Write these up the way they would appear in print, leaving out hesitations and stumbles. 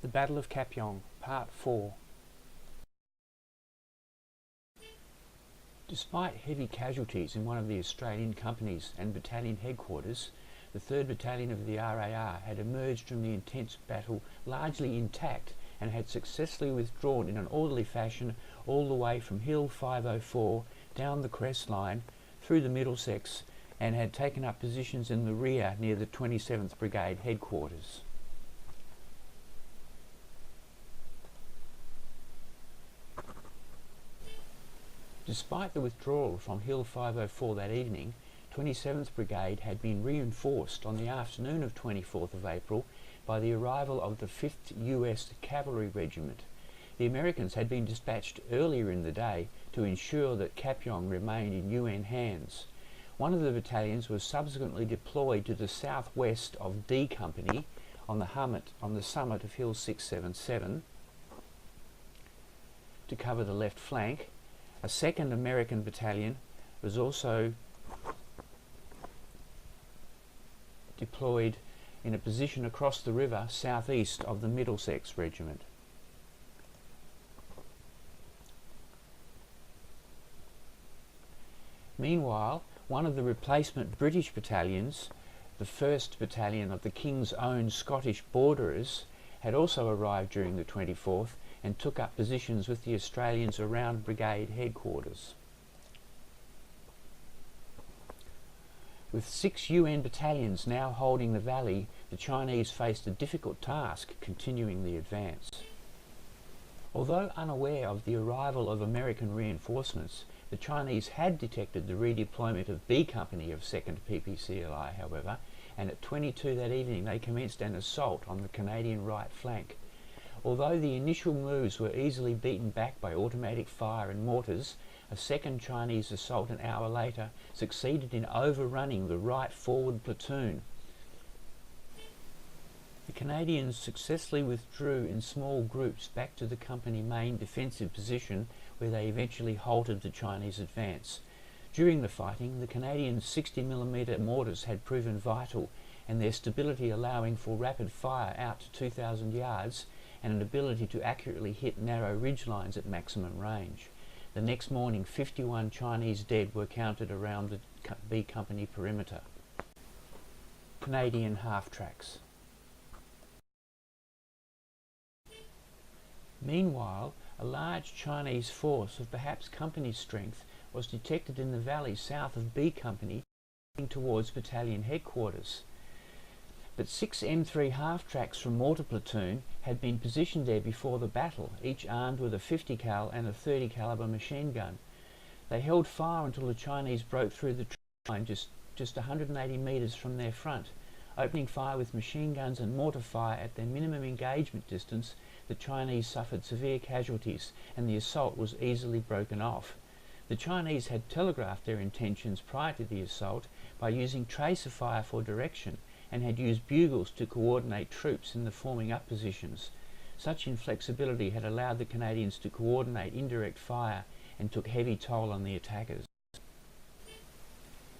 The Battle of Kapyong, Part 4. Despite heavy casualties in one of the Australian companies and battalion headquarters, the 3rd Battalion of the RAR had emerged from the intense battle largely intact and had successfully withdrawn in an orderly fashion all the way from Hill 504 down the crest line through the Middlesex and had taken up positions in the rear near the 27th Brigade headquarters. Despite the withdrawal from Hill 504 that evening, 27th Brigade had been reinforced on the afternoon of 24th of April by the arrival of the 5th US Cavalry Regiment. The Americans had been dispatched earlier in the day to ensure that Kapyong remained in UN hands. One of the battalions was subsequently deployed to the southwest of D Company on the summit of Hill 677 to cover the left flank. A 2nd American battalion was also deployed in a position across the river southeast of the Middlesex Regiment. Meanwhile, one of the replacement British battalions, the 1st Battalion of the King's Own Scottish Borderers, had also arrived during the 24th and took up positions with the Australians around brigade headquarters. With 6 UN battalions now holding the valley, the Chinese faced a difficult task continuing the advance. Although unaware of the arrival of American reinforcements, the Chinese had detected the redeployment of B Company of 2nd PPCLI, however, and at 22 that evening they commenced an assault on the Canadian right flank. Although the initial moves were easily beaten back by automatic fire and mortars, a second Chinese assault an hour later succeeded in overrunning the right forward platoon. The Canadians successfully withdrew in small groups back to the company main defensive position, where they eventually halted the Chinese advance. During the fighting, the Canadians' 60mm mortars had proven vital, and their stability allowing for rapid fire out to 2,000 yards and an ability to accurately hit narrow ridge lines at maximum range. The next morning, 51 Chinese dead were counted around the B Company perimeter. Canadian half-tracks. Meanwhile, a large Chinese force of perhaps company strength was detected in the valley south of B Company heading towards battalion headquarters. But 6 M3 half-tracks from Mortar Platoon had been positioned there before the battle, each armed with a 50 cal and a 30 caliber machine gun. They held fire until the Chinese broke through the line just 180 metres from their front. Opening fire with machine guns and mortar fire at their minimum engagement distance, the Chinese suffered severe casualties and the assault was easily broken off. The Chinese had telegraphed their intentions prior to the assault by using tracer fire for direction, and had used bugles to coordinate troops in the forming up positions. Such inflexibility had allowed the Canadians to coordinate indirect fire and took heavy toll on the attackers.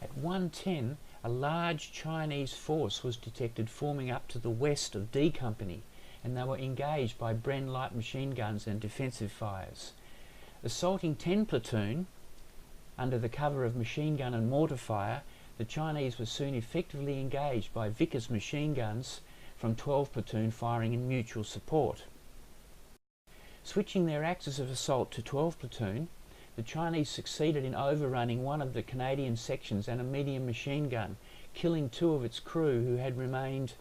At 1:10, a large Chinese force was detected forming up to the west of D Company, and they were engaged by Bren light machine guns and defensive fires. Assaulting 10 Platoon, under the cover of machine gun and mortar fire, the Chinese were soon effectively engaged by Vickers machine guns from 12 Platoon firing in mutual support. Switching their axis of assault to 12 Platoon, the Chinese succeeded in overrunning one of the Canadian sections and a medium machine gun, killing 2 of its crew who had remained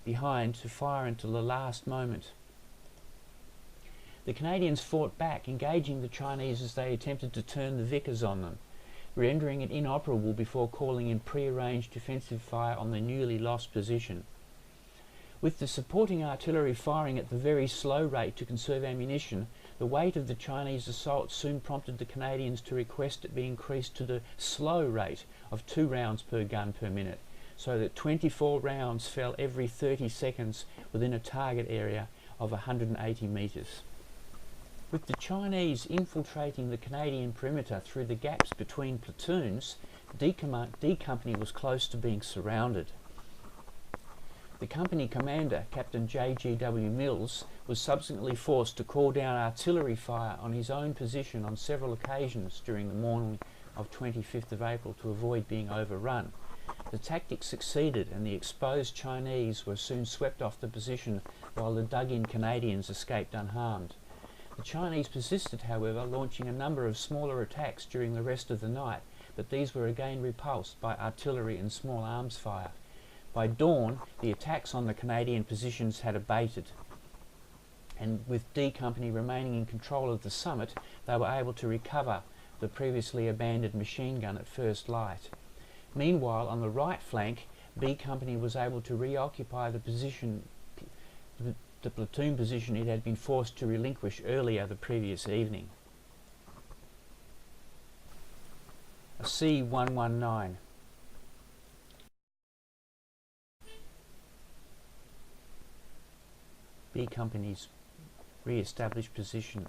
behind to fire until the last moment. The Canadians fought back, engaging the Chinese as they attempted to turn the Vickers on them, rendering it inoperable before calling in pre-arranged defensive fire on the newly lost position. With the supporting artillery firing at the very slow rate to conserve ammunition, the weight of the Chinese assault soon prompted the Canadians to request it be increased to the slow rate of 2 rounds per gun per minute, so that 24 rounds fell every 30 seconds within a target area of 180 metres. With the Chinese infiltrating the Canadian perimeter through the gaps between platoons, D Company was close to being surrounded. The company commander, Captain J.G.W. Mills, was subsequently forced to call down artillery fire on his own position on several occasions during the morning of 25th of April to avoid being overrun. The tactic succeeded, and the exposed Chinese were soon swept off the position while the dug-in Canadians escaped unharmed. The Chinese persisted, however, launching a number of smaller attacks during the rest of the night, but these were again repulsed by artillery and small arms fire. By dawn, the attacks on the Canadian positions had abated, and with D Company remaining in control of the summit, they were able to recover the previously abandoned machine gun at first light. Meanwhile, on the right flank, B Company was able to reoccupy the platoon position it had been forced to relinquish earlier the previous evening. A C-119. B Company's re-established position.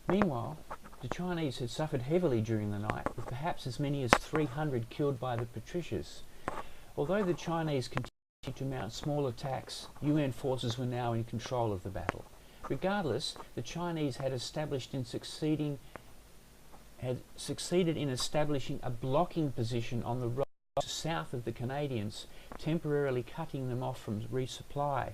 Meanwhile, the Chinese had suffered heavily during the night, with perhaps as many as 300 killed by the Patricias. Although the Chinese continued to mount small attacks, UN forces were now in control of the battle. Regardless, the Chinese had succeeded in establishing a blocking position on the road south of the Canadians, temporarily cutting them off from resupply.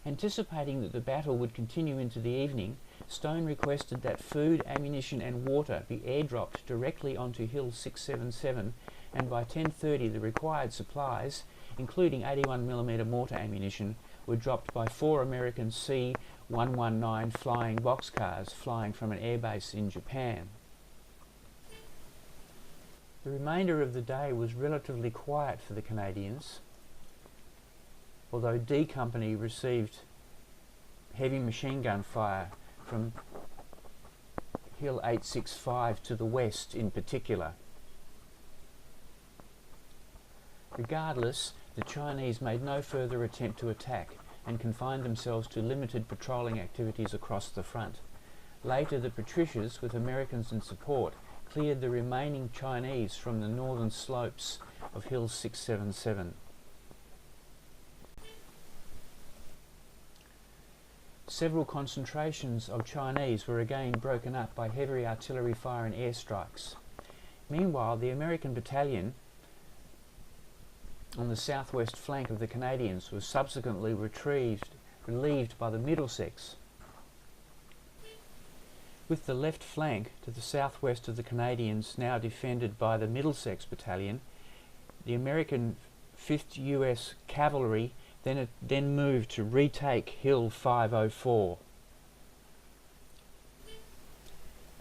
Anticipating that the battle would continue into the evening, Stone requested that food, ammunition and water be airdropped directly onto Hill 677, and by 10:30 the required supplies, including 81mm mortar ammunition, were dropped by 4 American C-119 flying boxcars flying from an airbase in Japan. The remainder of the day was relatively quiet for the Canadians, although D Company received heavy machine gun fire from Hill 865 to the west in particular. Regardless, the Chinese made no further attempt to attack and confined themselves to limited patrolling activities across the front. Later, the Patricias, with Americans in support, cleared the remaining Chinese from the northern slopes of Hill 677. Several concentrations of Chinese were again broken up by heavy artillery fire and airstrikes. Meanwhile, the American battalion on the southwest flank of the Canadians was subsequently relieved by the Middlesex. With the left flank to the southwest of the Canadians now defended by the Middlesex battalion, the American 5th US Cavalry then moved to retake Hill 504.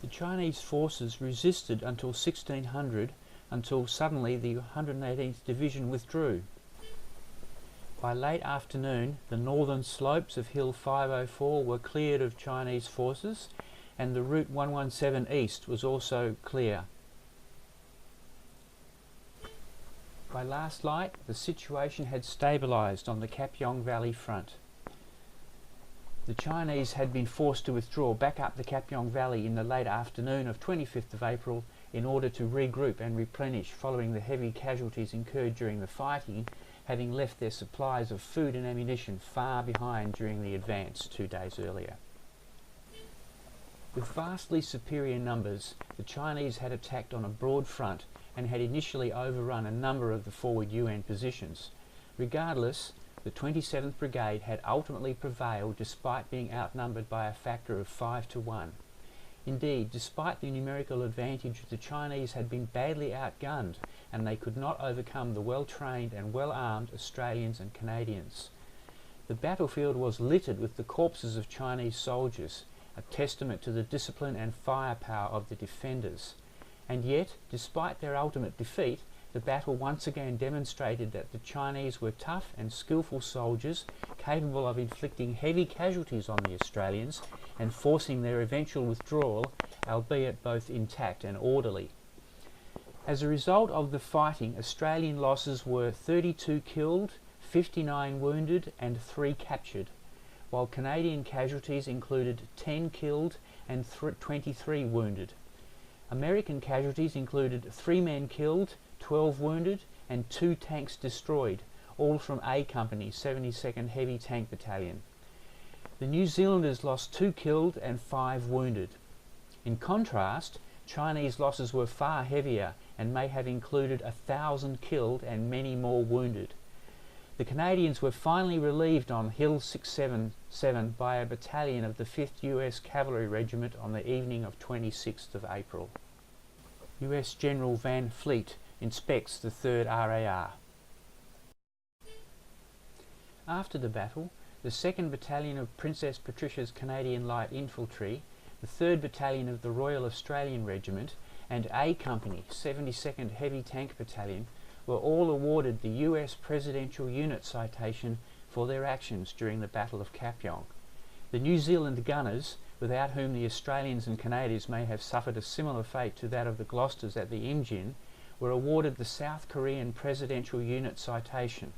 The Chinese forces resisted until 1600, until suddenly the 118th Division withdrew. By late afternoon, the northern slopes of Hill 504 were cleared of Chinese forces, and the Route 117 East was also clear. By last light, the situation had stabilised on the Kapyong Valley front. The Chinese had been forced to withdraw back up the Kapyong Valley in the late afternoon of 25th of April in order to regroup and replenish following the heavy casualties incurred during the fighting, having left their supplies of food and ammunition far behind during the advance 2 days earlier. With vastly superior numbers, the Chinese had attacked on a broad front and had initially overrun a number of the forward UN positions. Regardless, the 27th Brigade had ultimately prevailed despite being outnumbered by a factor of 5 to 1. Indeed, despite the numerical advantage, the Chinese had been badly outgunned, and they could not overcome the well-trained and well-armed Australians and Canadians. The battlefield was littered with the corpses of Chinese soldiers, a testament to the discipline and firepower of the defenders. And yet, despite their ultimate defeat, the battle once again demonstrated that the Chinese were tough and skillful soldiers, capable of inflicting heavy casualties on the Australians and forcing their eventual withdrawal, albeit both intact and orderly. As a result of the fighting, Australian losses were 32 killed, 59 wounded and 3 captured, while Canadian casualties included 10 killed and 23 wounded. American casualties included 3 men killed, 12 wounded and 2 tanks destroyed, all from A Company, 72nd Heavy Tank Battalion. The New Zealanders lost 2 killed and 5 wounded. In contrast, Chinese losses were far heavier and may have included 1,000 killed and many more wounded. The Canadians were finally relieved on Hill 677 by a battalion of the 5th US Cavalry Regiment on the evening of 26th of April. US General Van Fleet inspects the 3rd RAR. After the battle, the 2nd Battalion of Princess Patricia's Canadian Light Infantry, the 3rd Battalion of the Royal Australian Regiment, and A Company, 72nd Heavy Tank Battalion, were all awarded the US Presidential Unit Citation for their actions during the Battle of Kapyong. The New Zealand gunners, without whom the Australians and Canadians may have suffered a similar fate to that of the Gloucesters at the Imjin, were awarded the South Korean Presidential Unit Citation.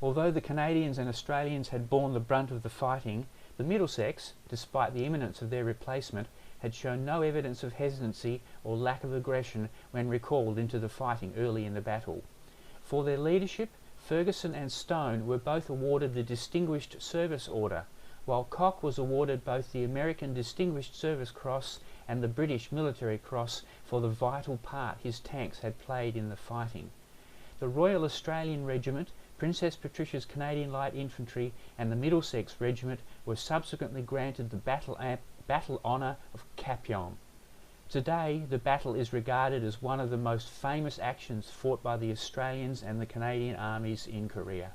Although the Canadians and Australians had borne the brunt of the fighting, the Middlesex, despite the imminence of their replacement, had shown no evidence of hesitancy or lack of aggression when recalled into the fighting early in the battle. For their leadership, Ferguson and Stone were both awarded the Distinguished Service Order, while Koch was awarded both the American Distinguished Service Cross and the British Military Cross for the vital part his tanks had played in the fighting. The Royal Australian Regiment, Princess Patricia's Canadian Light Infantry and the Middlesex Regiment were subsequently granted the battle honour of Kapyong. Today, the battle is regarded as one of the most famous actions fought by the Australians and the Canadian armies in Korea.